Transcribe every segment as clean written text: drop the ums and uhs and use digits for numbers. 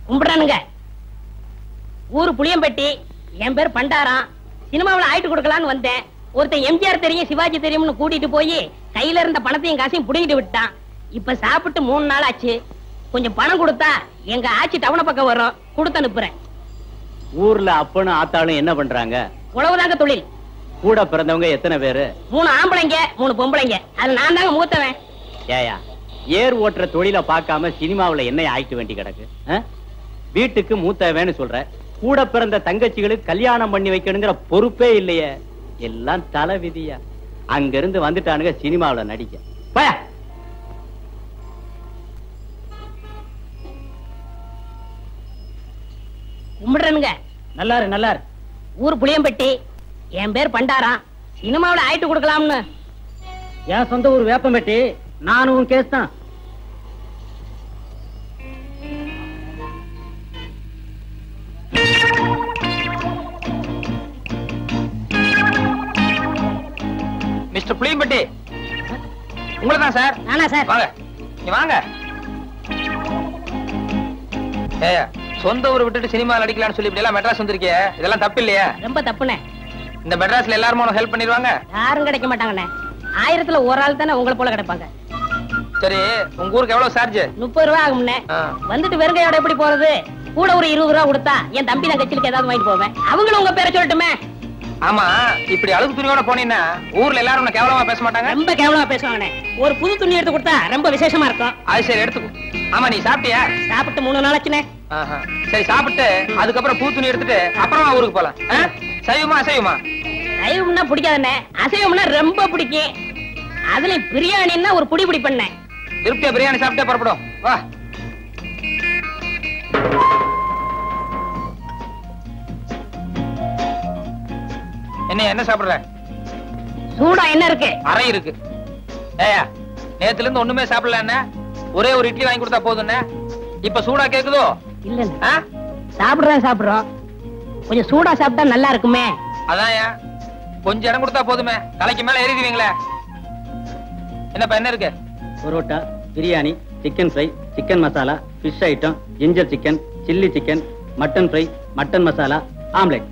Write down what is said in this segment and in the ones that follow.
கும்பிடானுங்க. ஊரு புளியம்பட்டி, என் பேர் பண்டாரம். சினிமாவில் ஆயிட்டு கொடுக்கலான்னு வந்தேன். ஒருத்தன் எம்ஜிஆர் தெரியும் சிவாஜி தெரியும்னு கூட்டிட்டு போய் கையில இருந்த பணத்தையும் காசையும் புடிங்கிட்டு விட்டான். இப்ப சாப்பிட்டு 3 நாள் ஆச்சு. கொஞ்சம் பணம் கொடுத்தா எங்க ஆட்சி டவுன பக்கம் வரும், கொடுத்து அனுப்புறேன். ஊர்ல அப்பனும் ஆத்தாளும் என்ன பண்றாங்க? உழவுதாங்க தொழில். கூட பிறந்தவங்க எத்தனை பேரு? 3 ஆம்பளைங்க 3 பொம்பளைங்க. அது நான் தாங்க மூத்தவன். ஏயா ஏர் ஓட்டுற தொழிலை பார்க்காம சினிமாவுல என்ன ஆயிட்டு வேண்டி கிடக்கு? வீட்டுக்கு மூத்தவன்னு சொல்ற, கூட பிறந்த தங்கச்சிகளுக்கு கல்யாணம் பண்ணி வைக்கணுங்கிற பொறுப்பே இல்லையே. எல்லாம் தலை விதியா. அங்க இருந்து வந்துட்டானுங்க சினிமாவுல நடிக்க. பயா கும்பிடுறனுங்க. நல்லாரு நல்லாரு. ஊர் புளியம்பட்டி, என் பேர் பண்டாரம். சினிமாவில் ஆயிட்டு கொடுக்கலாம்னு. என் சொந்த ஊர் வேப்பம்பட்டி. நானும் கேஸ் தான். மிஸ்டர் புளியம்பட்டி, உங்களதான் சார்? நானா சார்? வாங்க நீ வாங்க. ஏய், சொந்த ஊரை விட்டுட்டு சினிமாவில் அடிக்கலாம்னு சொல்லி இப்படி எல்லாம் மெட்ராஸ் வந்திருக்கே, இதெல்லாம் தப்பு இல்லையா? ரொம்ப தப்புண்ணே. இந்த மெட்ராஸ்ல எல்லாரும் உனக்கு ஹெல்ப் பண்ணிடுவாங்க? யாரும் கிடைக்க மாட்டாங்கண்ணே. 1000த்துல ஒரு ஆள் தானே உங்களை போல கிடைப்பாங்க. சரி, உங்க ஊருக்கு எவ்வளவு சார்ஜ்? 30 ரூபா ஆகும்ண்ணே. வந்துட்டு வெறுங்கையோட எப்படி போறது? கூட ஒரு 20 ரூபா கொடுத்தா என் தம்பி நான் கட்சிக்கு ஏதாவது வாங்கிட்டு போவேன். அவங்களும் உங்க பேரை சொல்லட்டுமே. ஆமா, இப்படி அழுகு துணியோட போனீங்கன்னா ஊர்ல எல்லாரும் உன்னை கேவலமா பேச மாட்டாங்க? ரொம்ப கேவலமா பேசுவாங்கண்ணே. ஒரு புது துணி எடுத்து கொடுத்தா ரொம்ப விசேஷமா இருக்கும். அது சரி, எடுத்துக்கோ. ஆமா, நீ சாப்பிட்டியா? சாப்பிட்டு 3 நாள் ஆச்சுண்ணே. சரி, சாப்பிட்டு அதுக்கப்புறம் பூ துணி எடுத்துட்டு அப்புறமா ஊருக்கு போலாம். சைவமா அசைவமா? சைவம்னா பிடிக்காதுண்ணே, அசைவம்னா ரொம்ப பிடிக்கும். அதுல பிரியாணின்னா ஒரு புடி பண்ணேன். திருப்தியா பிரியாணி சாப்பிட்டே புறப்படும். வா. என்ன சாப்பிடுற? சூடா என்ன இருக்கு? அறை இருக்கு. ஏயா, நேத்துல இருந்து ஒண்ணுமே சாப்பிடல. ஒரே ஒரு இட்லி வாங்கி கொடுத்தா போதும். இப்ப சூடா கேக்குதோ? இல்ல, சாப்பிடுறோம். கொஞ்சம் சூடா சாப்பிட்டா நல்லா இருக்குமே. அதான் கொஞ்சம் இடம் கொடுத்தா போதுமே, தலைக்கு மேல ஏறிடுவீங்களே. என்னப்பா என்ன இருக்கு? Parotta, biryani, chicken fry, chicken masala, fish item, ginger chicken, chilli chicken, mutton fry, mutton masala, omelette.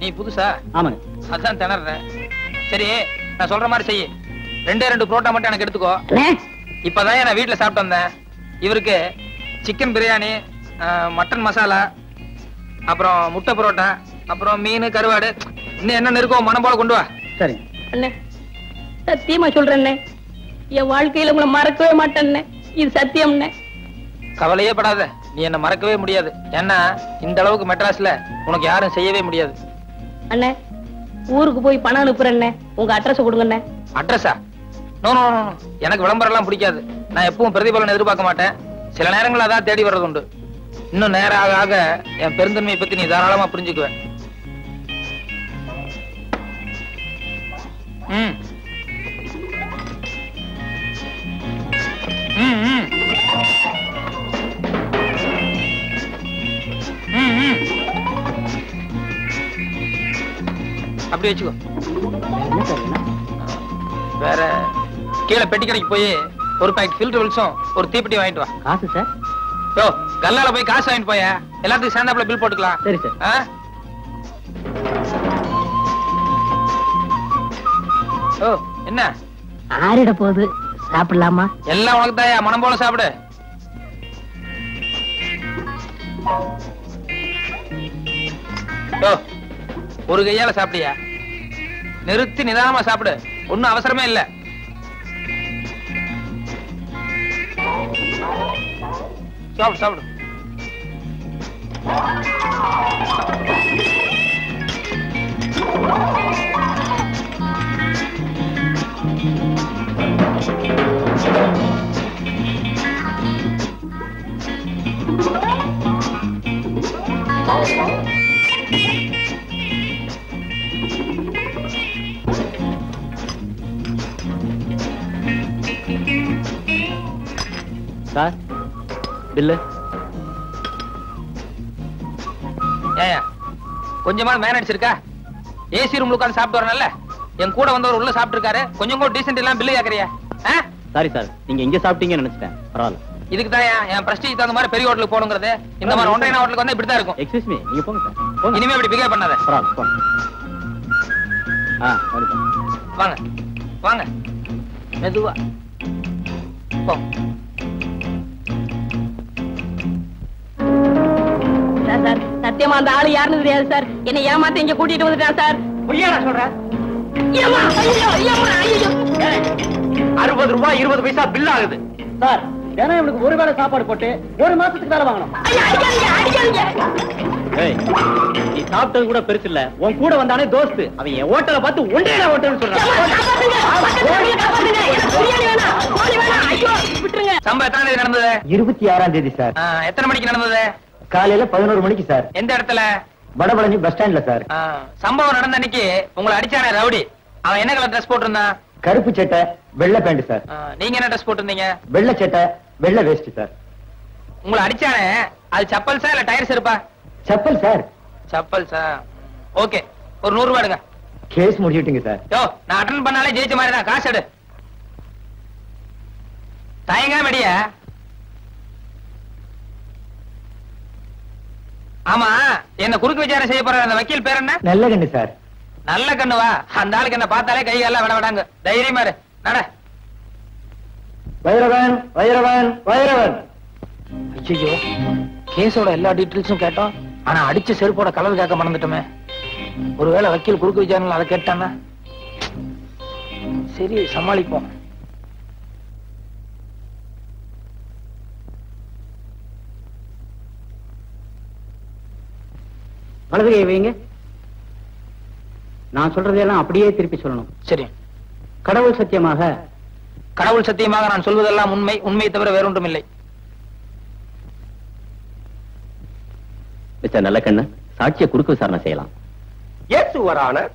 நீ புதுசா? ஆமாங்க. அதான் திணறேன். சரி, நான் சொல்ற மாதிரி செய்ய. 2 புரோட்டா மட்டும் எனக்கு எடுத்துக்கோ. இப்பதான் நான் வீட்டுல சாப்பிட்டு வந்தேன். இவருக்கு சிக்கன் பிரியாணி, மட்டன் மசாலா, அப்புறம் முட்டை புரோட்டா, அப்புறம் மீன், கருவாடு, இன்னும் என்ன இருக்கோ மனம் போல கொண்டு வா. சரி அண்ணே, சத்தியமா சொல்றேன்னே, என் வாழ்க்கையில உங்களை மறக்கவே மாட்டேன்னே. இது சத்தியம்னே. கவலையே படாத, நீ என்ன மறக்கவே முடியாது. ஏன்னா இந்த அளவுக்கு மெட்ராஸ்ல உனக்கு யாரும் செய்யவே முடியாது. அண்ணே, ஊருக்கு போய் பணம் அனுப்புறேன்னே, உங்க அட்ரஸ் கொடுங்கண்ணே. அட்ரஸா? நோ நோ நோ, எனக்கு விளம்பரம் எல்லாம் பிடிக்காது. நான் எப்பவும் பிரதிபலன் எதிர்பார்க்க மாட்டேன். சில நேரங்கள் அதான் தேடி வர்றது உண்டு. இன்னும் நேரம் ஆக ஆக என் பெருந்தன்மையை பத்தி நீ தாராளமா புரிஞ்சுக்குவேன். அப்படி வச்சுக்கோ. வேற கீழே பெட்டி கடைக்கு போய் ஒரு பாக்கெட் ஃபில்டர் வில்ஸும் ஒரு தீப்பெட்டி வாங்கிட்டு வா. காசு சார்? யோ, கல்லால போய் காசு வாங்கிட்டு போய, எல்லாத்துக்கும் சேர்ந்தாப்புல பில் போட்டுக்கலாம். சரி சார். ஓ, என்ன ஆறிட போகுது, சாப்பிடலாமா? எல்லாம் உனக்கு தாயா, மனம் போல சாப்பிடு. யோ, ஒரு கையால சாப்பிட்டியா? நிறுத்தி நிதானமா சாப்பிடு, ஒன்னும் அவசரமே இல்ல. சாப்பிடு சாப்பிடு. Sir, bill. ஏயா, கொஞ்சமா மேன் அடிச்சிருக்கா? ஏசி ரூம்ல உட்கார்ந்து சாப்பிட்டு வரணும்ல. என் கூட வந்தவர் உள்ள சாப்பிட்டு இருக்காரு, கொஞ்சம் கூட டீசென்ட் எல்லாம் பில்லு கேக்குறியா? சாரி சார், நீங்க இங்க சாப்பிட்டீங்கன்னு நினைச்சிட்டேன். பரவாயில்ல. இதுக்கு தான் என் பிரஸ்டீஜ் தகுந்த மாதிரி பெரிய ஹோட்டலுக்கு போகணுங்கிறது. இந்த மாதிரி ஒன்றைய ஹோட்டலுக்கு வந்து இப்படிதான் இருக்கும். எக்ஸ்கியூஸ் மீ, நீங்க போங்க சார். இனிமே இப்படி பிகேவ் பண்ணாத. வாங்க வாங்க மெதுவா போ. சார் சத்தியமா அந்த ஆளு யாருன்னு தெரியாது சார். என்னை ஏமாத்த இங்க கூட்டிட்டு வந்துட்டான் சார். பொய்யா சொல்றேன். 60 ரூபாய் 20 பைசா பில் ஆகுது சார். தினம் இவனுக்கு ஒரு வேளை சாப்பாடு போட்டு ஒரு மாசத்துக்கு வேலை வாங்கணும். நீ சாப்பிட்டது கூட பெருசு இல்ல, உன் கூட வந்தானே தோஸ்து, அவன் என் ஹோட்டலை பார்த்து ஒன்றே ஹோட்டல் சொல்றான். சம்பவம் எத்தனை தேதி நடந்தது? 26ஆம் தேதி சார். எத்தனை மணிக்கு நடந்தது? காலையில 11 மணிக்கு சார். எந்த இடத்துல? வடபழனி பஸ் ஸ்டாண்ட்ல சார். சம்பவம் நடந்த அன்னைக்கு உங்களை அடிச்சானே ரவுடி, அவன் என்ன கலர் ட்ரெஸ் போட்டிருந்தான்? கருப்பு சட்டை வெள்ளை பேண்ட் சார். நீங்க என்ன ட்ரெஸ் போட்டிருந்தீங்க? வெள்ளை சட்டை வெள்ளை வேஷ்டி சார். உங்களை அடிச்சானே அது சப்பல்ஸா இல்ல டயர்ஸ் இருப்பா? செப்பல் சார். சப்பல்ஸா? ஓகே, ஒரு 100 ரூபாய் எடுங்க. Case முடிச்சுட்டீங்க sir. யோ, நான் அட்டெண்ட் பண்ணாலே ஜெயிச்ச மாதிரி தான். காசு எடு. தயங்காம அடியா. ஆமா, என்ன குறுக்கு விசாரணை செய்ய போற அந்த வக்கீல் பேர் என்ன? நல்ல கண்ணு சார். நல்ல கண்ணுவா? அந்த ஆளுக்கு என்ன பார்த்தாலே கை எல்லாம் விட விடாங்க. தைரியமா இரு. நட. வைரவன் வைரவன் வைரவன். ஐயோ, கேஸோட எல்லா டீட்டெயில்ஸும் கேட்டோம். ஆனா அடிச்ச செருப்போட கலர் கேட்க மறந்துட்டோமே. ஒருவேளை வக்கீல் குறுக்கு விசாரணை அதை கேட்டானா? சரி, சமாளிப்போம். வலது கை வைங்க. நான் சொல்றதெல்லாம் அப்படியே திருப்பி சொல்லணும். சரி. கடவுள் சத்தியமாக. கடவுள் சத்தியமாக நான் சொல்வதெல்லாம் உண்மை, உண்மையை தவிர வேறொன்றும் இல்லை. மிஸ்டர் நல்லக்கண்ணு, சாட்சியை குறுக்கு விசாரணை செய்யலாம். Yes your honour.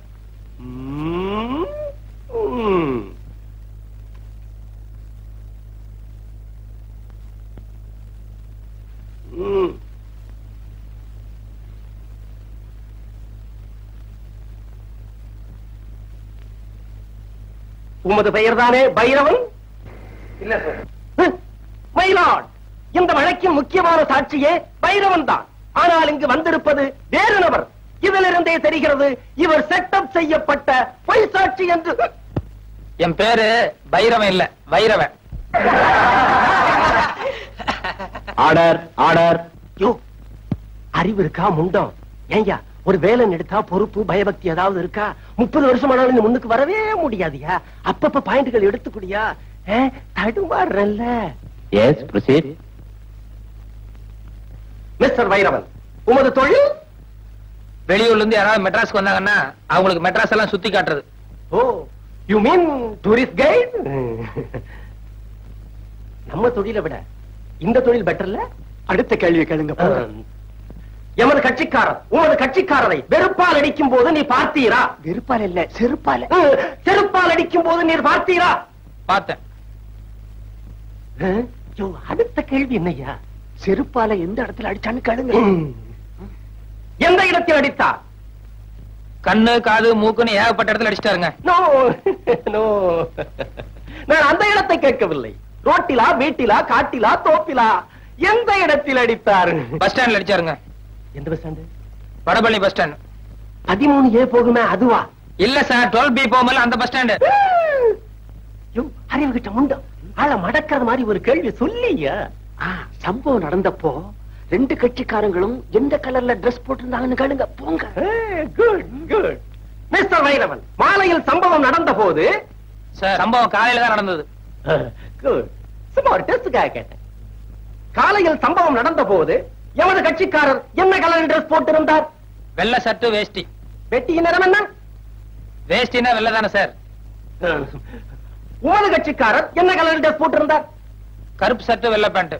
உமது பெயர் தானே பைரவன்? இல்ல சார். மயிலாட், இந்த வழக்கின் முக்கியமான சாட்சியே பைரவன் தான். ஆனால் இங்கு வந்திருப்பது வேறு நபர். இதிலிருந்தே தெரிகிறது இவர் செட்டப் செய்யப்பட்ட பொய் சாட்சி என்று. என் பேரு பைரவன் இல்ல, வைரவன். Order order. யோ, அறிவு இருக்கா முண்டம்? ஏய்யா, ஒரு வேலை எடுத்தா பொறுப்பு பயபக்தி ஏதாவது இருக்கா? 30 வருஷம் ஆனாலும் முன்னுக்கு வரவே முடியாதியா? அப்பப்ப பாயிண்ட்கள் எடுத்துக்கூடியா? தடுமாறல்ல. Yes, proceed. மிஸ்டர் வைரவன், உமது தொழில்? வெளியூர்ல இருந்து யாராவது மெட்ராஸ்க்கு வந்தாங்கன்னா அவங்களுக்கு மெட்ராஸ் எல்லாம் சுத்தி காட்டுறது. ஓ, யூ மீன் டூரிஸ்ட் கைட்? நம்ம தொழிலை விட இந்த தொழில் பெட்டர்ல? அடுத்த கேள்வி கேளுங்க. எமது கட்சிக்காரர் உமது கட்சிக்காரரை வெறுப்பால் அடிக்கும் போது நீ பார்த்தீரா? வெறுப்பால் இல்ல, செருப்பால். செருப்பால் அடிக்கும் போது நீர் பார்த்தீரா? பார்த்தேன். அடுத்த கேள்வி என்னையா? செருப்பால எந்த இடத்துல அடிச்சான்னு கேளுங்க. எந்த இடத்தில் அடித்தார்? கண்ணு காது மூக்குன்னு ஏகப்பட்ட இடத்துல அடிச்சிட்டாருங்க. நோ நோ, நான் அந்த இடத்தை கேட்கவில்லை. ரோட்டிலா, வீட்டிலா, காட்டிலா, தோப்பிலா, எந்த இடத்தில் அடித்தார்? பஸ் ஸ்டாண்ட்ல அடிச்சாருங்க. எந்த bus stand? Vadapalani bus stand. 13A போகுமே அதுவா? இல்ல சார், 12B போகும்போது அந்த பஸ் ஸ்டாண்டு. அறிவு கிட்ட முண்டம் ஆள மடக்கிறது மாதிரி ஒரு கேள்வி சொல்லியா? சம்பவம் நடந்தப்போ 2 கட்சிக்காரங்களும் எந்த கலர்ல டிரஸ் போட்டிருந்தாங்கன்னு கேளுங்க. போங்க. Good good. மிஸ்டர் வைரவன், மாலையில் சம்பவம் நடந்த போது? சார், சம்பவம் காலையில தான் நடந்தது. குட். சும்மா ஒரு டெஸ்டுக்காக கேட்டேன். காலையில் சம்பவம் நடந்த போது எமது கட்சிக்காரர் என்ன கலர் டிரஸ் போட்டிருந்தார்? வெள்ளை சட்டு வேஷ்டி. வெட்டியின் நிறம் என்ன? வேஷ்டினா வெள்ளை தானே சார். உமது கட்சிக்காரர் என்ன கலர் டிரஸ் போட்டிருந்தார்? கருப்பு சட்டு வெள்ளை பேண்ட்.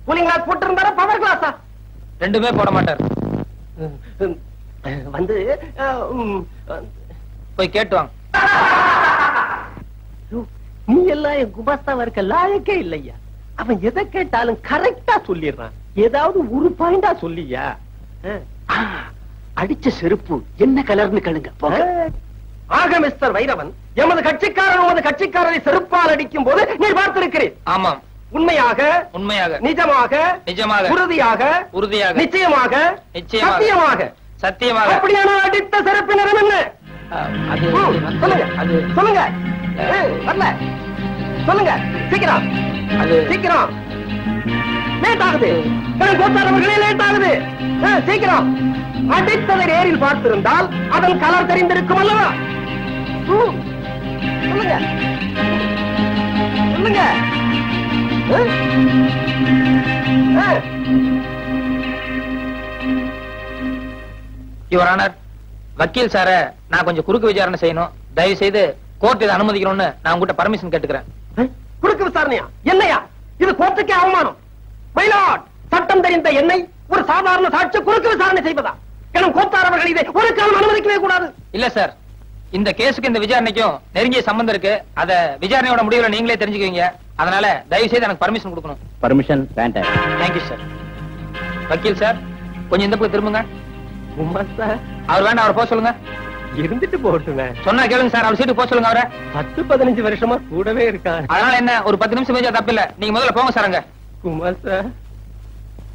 கூலிங் கிளாஸ் போட்டிருந்தாரா, பவர் கிளாஸா? ரெண்டுமே போட மாட்டார். வந்து போய் கேட்டு வாங்க. நீ எல்லாம் என் குமாஸ்தாவா இருக்க லாயக்கே இல்லையா? அவன் எதை கேட்டாலும் கரெக்டா சொல்லிடுறான். ஏதாவது ஒரு பாயிண்டா சொல்லியா? அடிச்ச செருப்பு என்ன கலர்னு கேளுங்க. ஆக மிஸ்டர் வைரவன், எமது கட்சிக்காரன் உமது கட்சிக்காரரை செருப்பால் அடிக்கும் போது நீ பார்த்திருக்கிறேன். ஆமாம். உண்மையாக உண்மையாக நிஜமாக நிஜமாக உறுதியாக உறுதியாக நிச்சயமாக நிச்சயமாக சத்தியமாக சத்தியமாக அப்படியான அடித்த சிறப்பு நிறம் என்ன? அது சொல்லுங்க அது சொல்லுங்க வரல சொல்லுங்க சீக்கிரம் அது சீக்கிரம் லேட் ஆகுது கோத்தாரவர்களே லேட் ஆகுது சீக்கிரம் அடித்ததை நேரில் பார்த்திருந்தால் அதன் கலர் தெரிந்திருக்கும் அல்லவா சொல்லுங்க சொல்லுங்க யுவர் ஆனர், வக்கீல் சார நான் கொஞ்சம் குறுக்கு விசாரணை செய்யணும். தயவு செய்து கோர்ட் இதை அனுமதிக்கணும்னு நான் உங்ககிட்ட பர்மிஷன் கேட்டுக்கிறேன். குறுக்கு விசாரணையா? என்னையா இது? கோர்ட்டுக்கே அவமானம். மயிலாட், சட்டம் தெரிந்த என்னை ஒரு சாதாரண சாட்சி குறுக்கு விசாரணை செய்வதா? எனும் கோத்தார் அவர்கள் இதை ஒரு காலம் அனுமதிக்கவே கூடாது. இல்ல சார், இந்த கேஸுக்கு இந்த விசாரணைக்கும் நெருங்கிய சம்பந்தம் இருக்கு. அத விசாரணையோட முடிவுல நீங்களே தெரிஞ்சுக்குவீங்க. அதனால தயவு செய்து எனக்கு பர்மிஷன் கொடுக்கணும். பர்மிஷன் வேண்டாம். Thank you sir. வக்கீல் சார், கொஞ்சம் இந்த பக்கம் திரும்புங்க. அவர் வேண்டாம், அவரை போக சொல்லுங்க. இருந்துட்டு போட்டுங்க. சொன்னா கேளுங்க சார், அவர் சீட்டு போக சொல்லுங்க. அவரை 10-15 வருஷமா கூடவே இருக்கான். அதனால என்ன, ஒரு 10 நிமிஷம் பேச தப்பு இல்ல. நீங்க முதல்ல போங்க சார். அங்க குமார் சார்,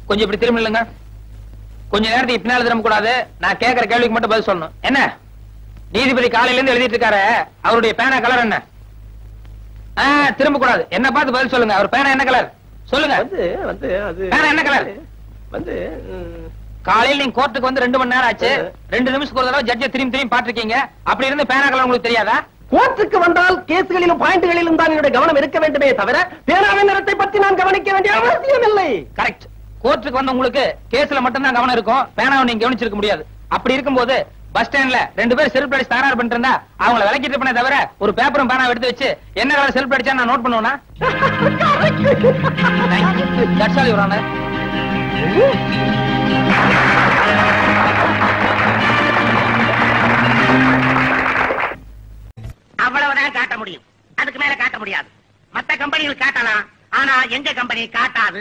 கொஞ்சம் இப்படி திரும்ப இல்லைங்க. கொஞ்ச நேரத்துக்கு பின்னால திரும்ப கூடாது. நான் கேட்கிற கேள்விக்கு மட்டும் பதில் சொல்லணும். என்ன நீதிபதி காலையில இருந்து எழுதிட்டு இருக்காரு, அவருடைய பேனா கலர் என்ன? திரும்ப கூடாது. என்ன பார்த்து பதில் சொல்லுங்க. அவர் பேனா என்ன கலர் சொல்லுங்க. பேனா என்ன கலர்? காலையில் நீங்க கோர்ட்டுக்கு வந்து 2 மணி நேரம் ஆச்சு. 2 நிமிஷத்துக்கு ஒரு தடவை ஜட்ஜை திரும்பி பாத்துருக்கீங்க. அப்படி இருந்து பேனா கலர் உங்களுக்கு தெரியாதா? கோர்ட்டுக்கு வந்தால் கேஸ்களிலும் பாயிண்ட்களிலும் தான் என்னுடைய கவனம் இருக்க வேண்டுமே தவிர பேனாவின் நிறத்தை பற்றி நான் கவனிக்க வேண்டிய அவசியம் இல்லை. கரெக்ட். கோர்ட்டுக்கு வந்த உங்களுக்கு கேஸ்ல மட்டும் தான் கவனம் இருக்கும், பேனாவை நீங்க கவனிச்சிருக்க முடியாது. அப்படி இருக்கும்போது பஸ் ஸ்டாண்ட்ல 2 பேர் செல்ஃப் அடிச்சு தகராறு பண்ணிட்டு இருந்தா அவங்கள விலக்கிட்டு பண்ண தவிர ஒரு பேப்பரும் பேனா எடுத்து வச்சு என்ன கலர் செல்ஃப் அடிச்சா நான் நோட் பண்ணுவேனா? That's all your honour. அவ்வளவுதான் காட்ட முடியும், அதுக்கு மேல காட்ட முடியாது. மத்த கம்பெனிகள் காட்டலாம், ஆனா எங்க கம்பெனி காட்டாது.